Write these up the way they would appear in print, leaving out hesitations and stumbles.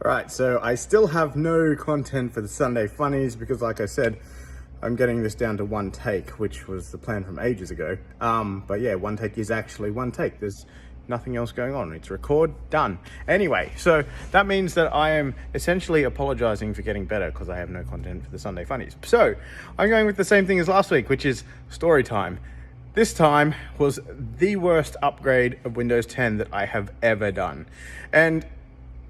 Right, so I still have no content for the Sunday Funnies because, like I said, I'm getting this down to one take, which was the plan from ages ago. But yeah, one take is actually one take. There's nothing else going on. It's record, done. Anyway, so that means that I am essentially apologizing for getting better because I have no content for the Sunday Funnies. So I'm going with the same thing as last week, which is story time. This time was the worst upgrade of Windows 10 that I have ever done. And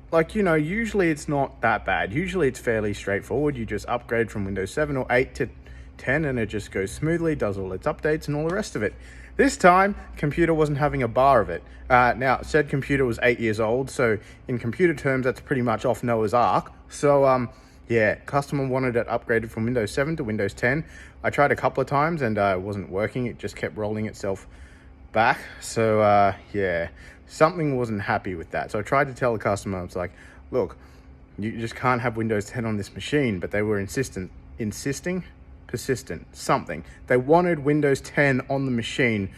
like, you know, usually it's not that bad. Usually it's fairly straightforward. You just upgrade from Windows 7 or 8 to 10 and it just goes smoothly, does all its updates and all the rest of it. This time, computer wasn't having a bar of it. Now, said computer was 8 years old, so in computer terms, that's pretty much off Noah's Ark. So, yeah, customer wanted it upgraded from Windows 7 to Windows 10. I tried a couple of times and it wasn't working. It just kept rolling itself back. So, yeah, something wasn't happy with that. So I tried to tell the customer, I was like, look, you just can't have Windows 10 on this machine. But they were persistent, something. They wanted Windows 10 on the machine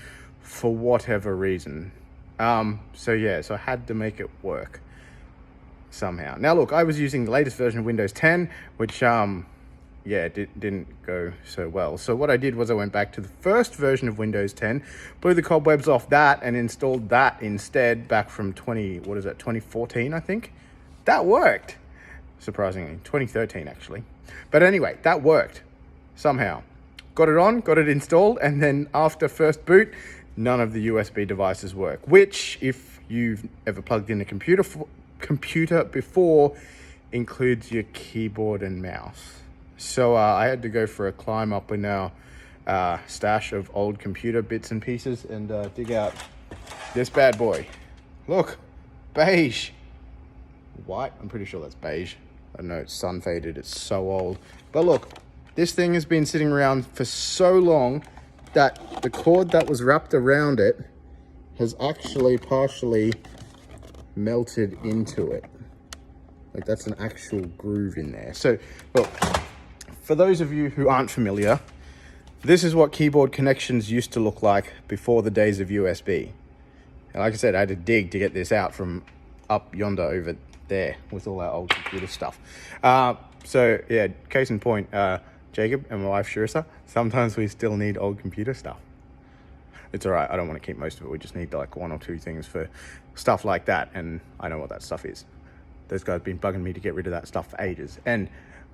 for whatever reason. So yeah, so I had to make it work somehow. Now look, I was using the latest version of Windows 10, which yeah, didn't go so well. So what I did was I went back to the first version of Windows 10, blew the cobwebs off that and installed that instead back from 2014, I think. That worked, surprisingly, 2013 actually. But anyway, that worked somehow. Got it on, got it installed, and then after first boot, none of the USB devices work, which if you've ever plugged in a computer before, includes your keyboard and mouse. So I had to go for a climb up in our stash of old computer bits and pieces and dig out this bad boy. Look, beige. White, I'm pretty sure that's beige. I don't know, it's sun faded, it's so old. But look, this thing has been sitting around for so long that the cord that was wrapped around it has actually partially melted into it. Like that's an actual groove in there. So look, for those of you who aren't familiar, this is what keyboard connections used to look like before the days of USB. And like I said, I had to dig to get this out from up yonder over there with all our old computer stuff. So yeah, case in point, Jacob and my wife Sharissa, sometimes we still need old computer stuff. It's all right, I don't want to keep most of it. We just need like one or two things for stuff like that, and I know what that stuff is. Those guys have been bugging me to get rid of that stuff for ages, and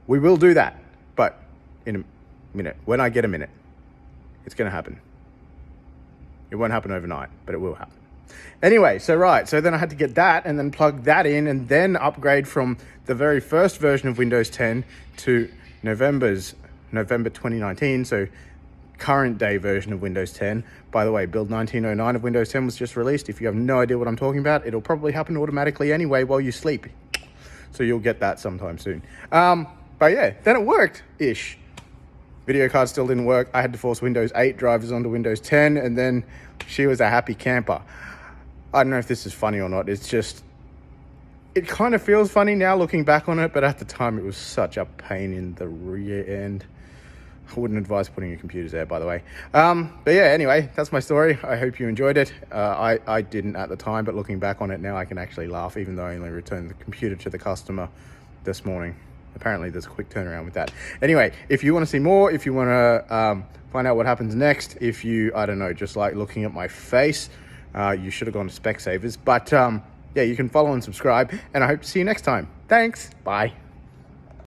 we will do that, but in a minute. When I get a minute, it's going to happen. It won't happen overnight, but it will happen. Anyway, so then I had to get that and then plug that in and then upgrade from the very first version of Windows 10 to November 2019, so current day version of Windows 10. By the way, build 1909 of Windows 10 was just released. If you have no idea what I'm talking about, it'll probably happen automatically anyway while you sleep. So you'll get that sometime soon. But yeah, then it worked-ish. Video card still didn't work. I had to force Windows 8 drivers onto Windows 10, and then she was a happy camper. I don't know if this is funny or not. It's just, it kind of feels funny now looking back on it, but at the time it was such a pain in the rear end. I wouldn't advise putting your computers there, by the way. But yeah, anyway, that's my story. I hope you enjoyed it. I didn't at the time, but looking back on it now, I can actually laugh, even though I only returned the computer to the customer this morning. Apparently, there's a quick turnaround with that. Anyway, if you want to see more, if you want to find out what happens next, if you, I don't know, just like looking at my face, you should have gone to Specsavers. But yeah, you can follow and subscribe, and I hope to see you next time. Thanks. Bye.